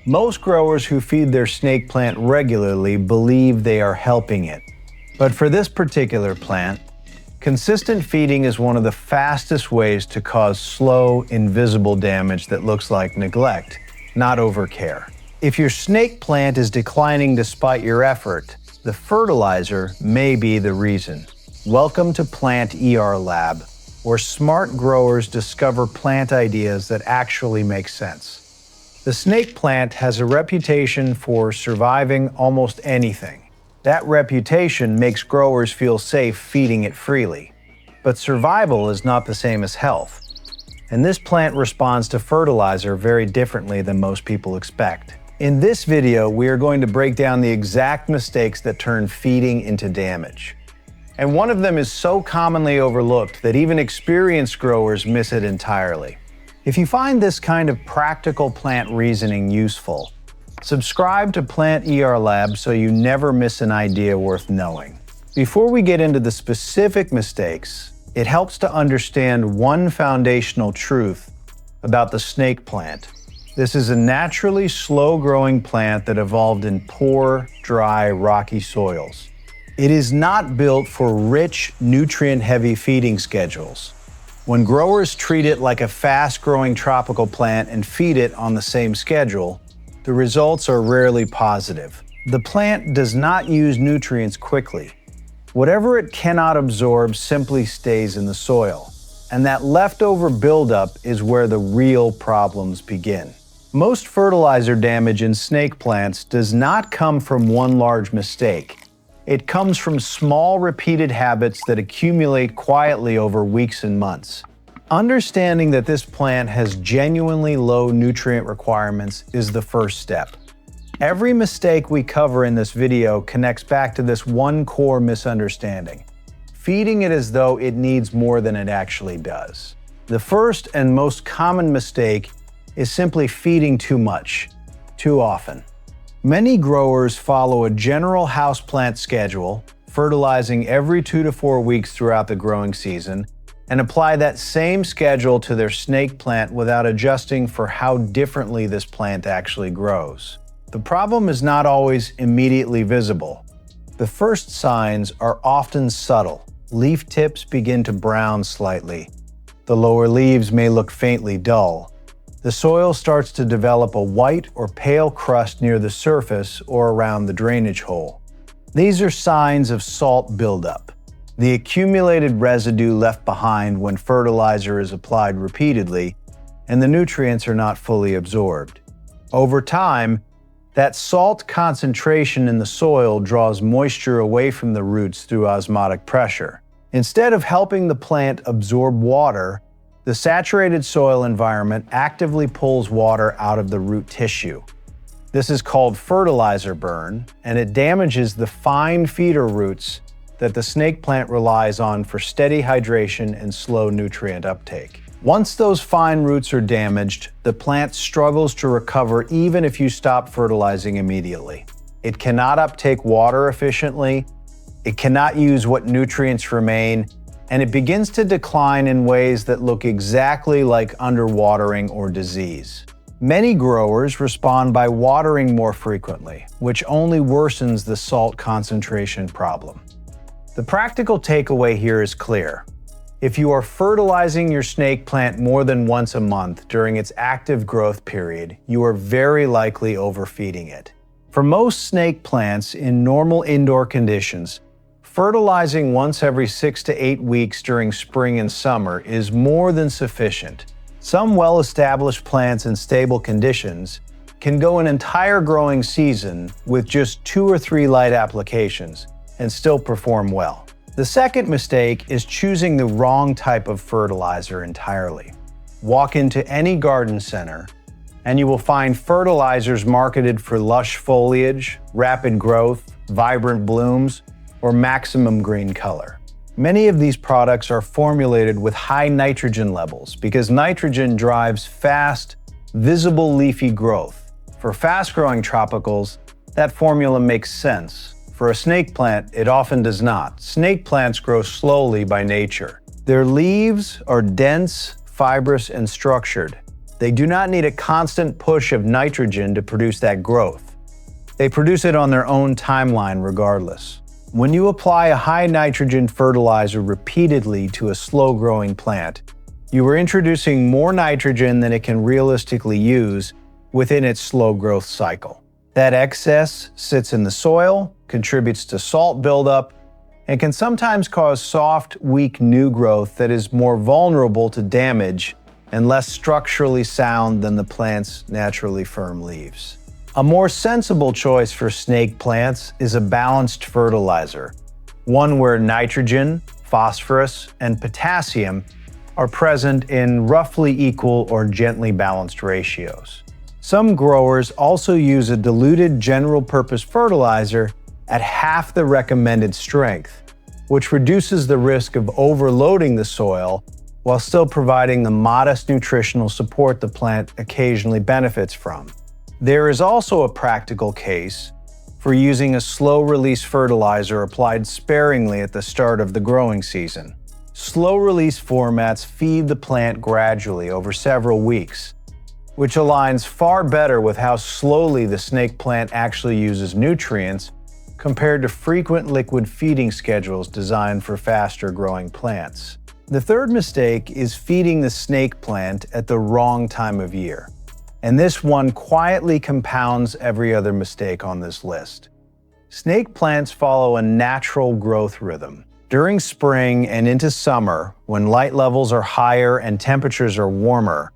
Most growers who feed their snake plant regularly believe they are helping it. But for this particular plant, consistent feeding is one of the fastest ways to cause slow, invisible damage that looks like neglect, not overcare. If your snake plant is declining despite your effort, the fertilizer may be the reason. Welcome to Plant ER Lab, where smart growers discover plant ideas that actually make sense. The snake plant has a reputation for surviving almost anything. That reputation makes growers feel safe feeding it freely. But survival is not the same as health. And this plant responds to fertilizer very differently than most people expect. In this video, we are going to break down the exact mistakes that turn feeding into damage. And one of them is so commonly overlooked that even experienced growers miss it entirely. If you find this kind of practical plant reasoning useful, subscribe to Plant ER Lab so you never miss an idea worth knowing. Before we get into the specific mistakes, it helps to understand one foundational truth about the snake plant. This is a naturally slow-growing plant that evolved in poor, dry, rocky soils. It is not built for rich, nutrient-heavy feeding schedules. When growers treat it like a fast-growing tropical plant and feed it on the same schedule, the results are rarely positive. The plant does not use nutrients quickly. Whatever it cannot absorb simply stays in the soil, and that leftover buildup is where the real problems begin. Most fertilizer damage in snake plants does not come from one large mistake. It comes from small, repeated habits that accumulate quietly over weeks and months. Understanding that this plant has genuinely low nutrient requirements is the first step. Every mistake we cover in this video connects back to this one core misunderstanding: feeding it as though it needs more than it actually does. The first and most common mistake is simply feeding too much, too often. Many growers follow a general houseplant schedule, fertilizing every 2 to 4 weeks throughout the growing season, and apply that same schedule to their snake plant without adjusting for how differently this plant actually grows. The problem is not always immediately visible. The first signs are often subtle. Leaf tips begin to brown slightly. The lower leaves may look faintly dull. The soil starts to develop a white or pale crust near the surface or around the drainage hole. These are signs of salt buildup, the accumulated residue left behind when fertilizer is applied repeatedly and the nutrients are not fully absorbed. Over time, that salt concentration in the soil draws moisture away from the roots through osmotic pressure. Instead of helping the plant absorb water, the saturated soil environment actively pulls water out of the root tissue. This is called fertilizer burn, and it damages the fine feeder roots that the snake plant relies on for steady hydration and slow nutrient uptake. Once those fine roots are damaged, the plant struggles to recover even if you stop fertilizing immediately. It cannot uptake water efficiently, it cannot use what nutrients remain, and it begins to decline in ways that look exactly like underwatering or disease. Many growers respond by watering more frequently, which only worsens the salt concentration problem. The practical takeaway here is clear. If you are fertilizing your snake plant more than once a month during its active growth period, you are very likely overfeeding it. For most snake plants in normal indoor conditions, fertilizing once every 6 to 8 weeks during spring and summer is more than sufficient. Some well-established plants in stable conditions can go an entire growing season with just 2 or 3 light applications and still perform well. The second mistake is choosing the wrong type of fertilizer entirely. Walk into any garden center and you will find fertilizers marketed for lush foliage, rapid growth, vibrant blooms, or maximum green color. Many of these products are formulated with high nitrogen levels because nitrogen drives fast, visible leafy growth. For fast-growing tropicals, that formula makes sense. For a snake plant, it often does not. Snake plants grow slowly by nature. Their leaves are dense, fibrous, and structured. They do not need a constant push of nitrogen to produce that growth. They produce it on their own timeline regardless. When you apply a high nitrogen fertilizer repeatedly to a slow-growing plant, you are introducing more nitrogen than it can realistically use within its slow growth cycle. That excess sits in the soil, contributes to salt buildup, and can sometimes cause soft, weak new growth that is more vulnerable to damage and less structurally sound than the plant's naturally firm leaves. A more sensible choice for snake plants is a balanced fertilizer, one where nitrogen, phosphorus, and potassium are present in roughly equal or gently balanced ratios. Some growers also use a diluted general-purpose fertilizer at half the recommended strength, which reduces the risk of overloading the soil while still providing the modest nutritional support the plant occasionally benefits from. There is also a practical case for using a slow-release fertilizer applied sparingly at the start of the growing season. Slow-release formats feed the plant gradually over several weeks, which aligns far better with how slowly the snake plant actually uses nutrients compared to frequent liquid feeding schedules designed for faster-growing plants. The third mistake is feeding the snake plant at the wrong time of year, and this one quietly compounds every other mistake on this list. Snake plants follow a natural growth rhythm. During spring and into summer, when light levels are higher and temperatures are warmer,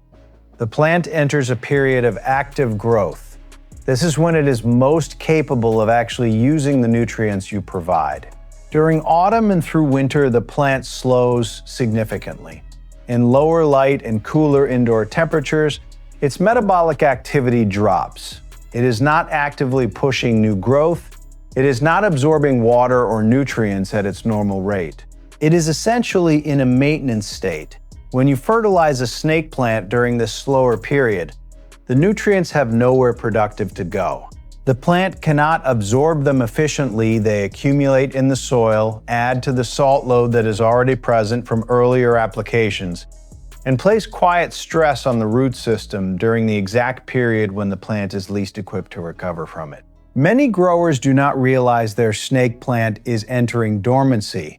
the plant enters a period of active growth. This is when it is most capable of actually using the nutrients you provide. During autumn and through winter, the plant slows significantly. In lower light and cooler indoor temperatures, its metabolic activity drops. It is not actively pushing new growth. It is not absorbing water or nutrients at its normal rate. It is essentially in a maintenance state. When you fertilize a snake plant during this slower period, the nutrients have nowhere productive to go. The plant cannot absorb them efficiently. They accumulate in the soil, add to the salt load that is already present from earlier applications, and place quiet stress on the root system during the exact period when the plant is least equipped to recover from it. Many growers do not realize their snake plant is entering dormancy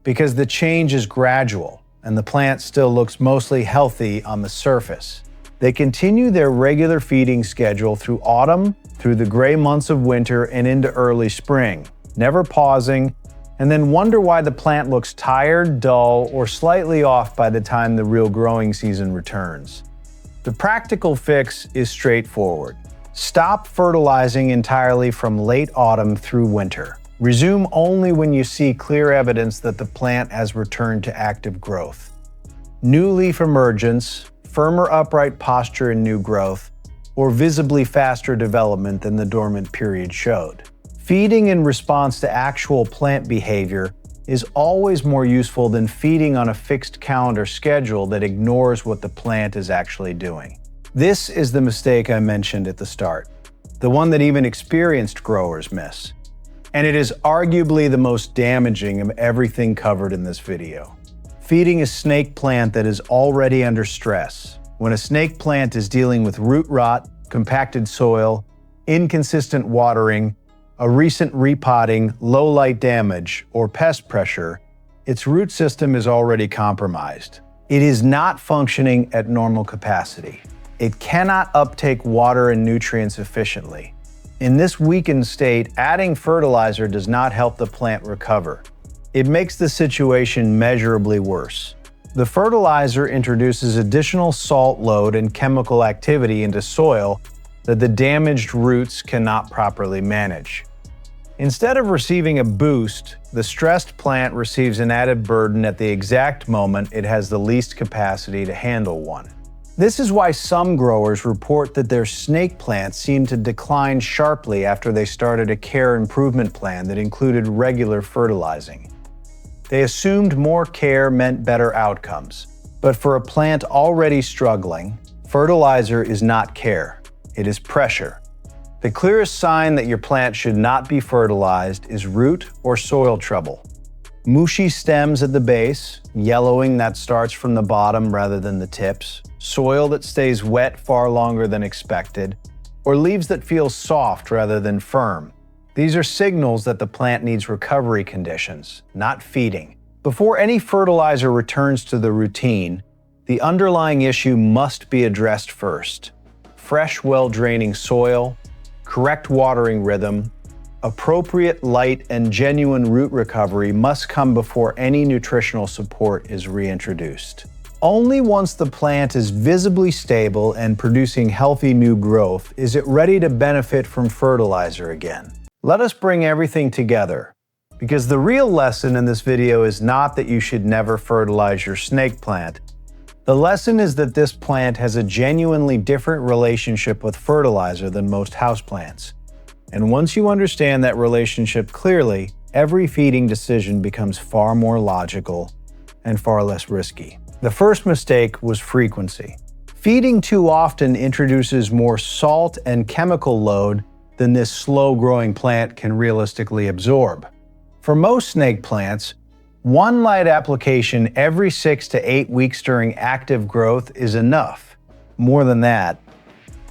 because the change is gradual and the plant still looks mostly healthy on the surface. They continue their regular feeding schedule through autumn, through the gray months of winter, and into early spring, never pausing, and then wonder why the plant looks tired, dull, or slightly off by the time the real growing season returns. The practical fix is straightforward. Stop fertilizing entirely from late autumn through winter. Resume only when you see clear evidence that the plant has returned to active growth. New leaf emergence, firmer upright posture and new growth, or visibly faster development than the dormant period showed. Feeding in response to actual plant behavior is always more useful than feeding on a fixed calendar schedule that ignores what the plant is actually doing. This is the mistake I mentioned at the start, the one that even experienced growers miss. And it is arguably the most damaging of everything covered in this video. Feeding a snake plant that is already under stress. When a snake plant is dealing with root rot, compacted soil, inconsistent watering, a recent repotting, low light damage, or pest pressure, its root system is already compromised. It is not functioning at normal capacity. It cannot uptake water and nutrients efficiently. In this weakened state, adding fertilizer does not help the plant recover. It makes the situation measurably worse. The fertilizer introduces additional salt load and chemical activity into soil that the damaged roots cannot properly manage. Instead of receiving a boost, the stressed plant receives an added burden at the exact moment it has the least capacity to handle one. This is why some growers report that their snake plants seem to decline sharply after they started a care improvement plan that included regular fertilizing. They assumed more care meant better outcomes. But for a plant already struggling, fertilizer is not care, it is pressure. The clearest sign that your plant should not be fertilized is root or soil trouble. Mushy stems at the base, yellowing that starts from the bottom rather than the tips, soil that stays wet far longer than expected, or leaves that feel soft rather than firm. These are signals that the plant needs recovery conditions, not feeding. Before any fertilizer returns to the routine, the underlying issue must be addressed first. Fresh, well-draining soil, correct watering rhythm, appropriate light, and genuine root recovery must come before any nutritional support is reintroduced. Only once the plant is visibly stable and producing healthy new growth is it ready to benefit from fertilizer again. Let us bring everything together, because the real lesson in this video is not that you should never fertilize your snake plant. The lesson is that this plant has a genuinely different relationship with fertilizer than most houseplants. And once you understand that relationship clearly, every feeding decision becomes far more logical and far less risky. The first mistake was frequency. Feeding too often introduces more salt and chemical load than this slow-growing plant can realistically absorb. For most snake plants, one light application every 6 to 8 weeks during active growth is enough. More than that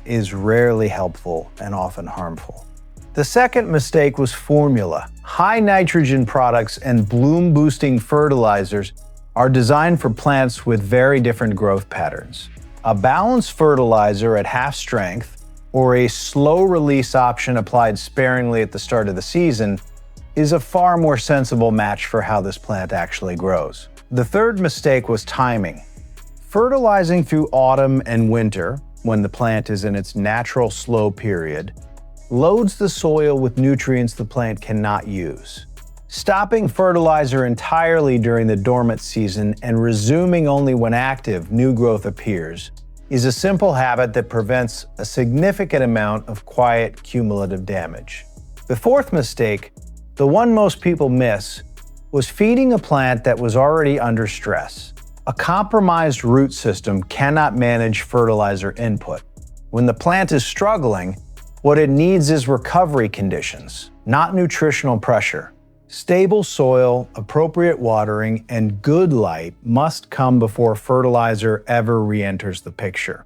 is rarely helpful and often harmful. The second mistake was formula. High nitrogen products and bloom-boosting fertilizers are designed for plants with very different growth patterns. A balanced fertilizer at half strength, or a slow-release option applied sparingly at the start of the season, is a far more sensible match for how this plant actually grows. The third mistake was timing. Fertilizing through autumn and winter, when the plant is in its natural slow period, loads the soil with nutrients the plant cannot use. Stopping fertilizer entirely during the dormant season and resuming only when active new growth appears is a simple habit that prevents a significant amount of quiet cumulative damage. The fourth mistake, the one most people miss, was feeding a plant that was already under stress. A compromised root system cannot manage fertilizer input. When the plant is struggling, what it needs is recovery conditions, not nutritional pressure. Stable soil, appropriate watering, and good light must come before fertilizer ever re-enters the picture.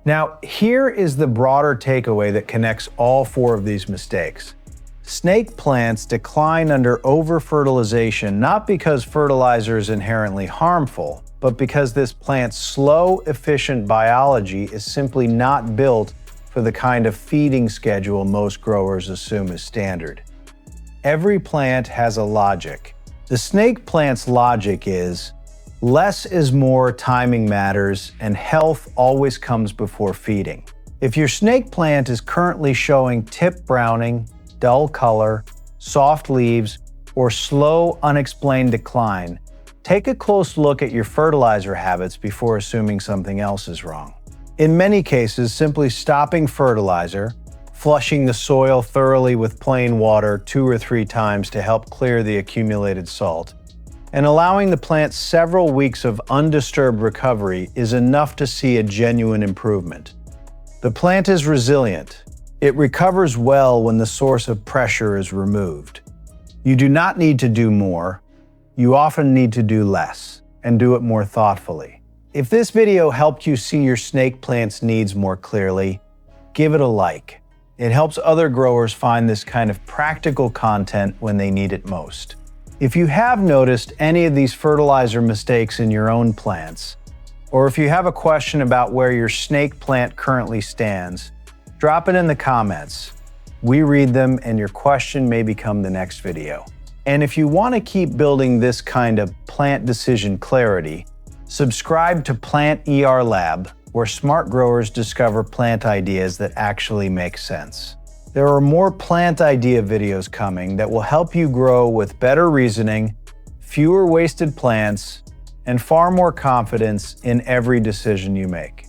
Now, here is the broader takeaway that connects all four of these mistakes. Snake plants decline under over-fertilization not because fertilizer is inherently harmful, but because this plant's slow, efficient biology is simply not built for the kind of feeding schedule most growers assume is standard. Every plant has a logic. The snake plant's logic is, less is more, timing matters, and health always comes before feeding. If your snake plant is currently showing tip browning, dull color, soft leaves, or slow, unexplained decline, take a close look at your fertilizer habits before assuming something else is wrong. In many cases, simply stopping fertilizer, flushing the soil thoroughly with plain water 2 or 3 times to help clear the accumulated salt, and allowing the plant several weeks of undisturbed recovery is enough to see a genuine improvement. The plant is resilient. It recovers well when the source of pressure is removed. You do not need to do more. You often need to do less, and do it more thoughtfully. If this video helped you see your snake plant's needs more clearly, give it a like. It helps other growers find this kind of practical content when they need it most. If you have noticed any of these fertilizer mistakes in your own plants, or if you have a question about where your snake plant currently stands, drop it in the comments. We read them and your question may become the next video. And if you want to keep building this kind of plant decision clarity, subscribe to Plant ER Lab, where smart growers discover plant ideas that actually make sense. There are more plant idea videos coming that will help you grow with better reasoning, fewer wasted plants, and far more confidence in every decision you make.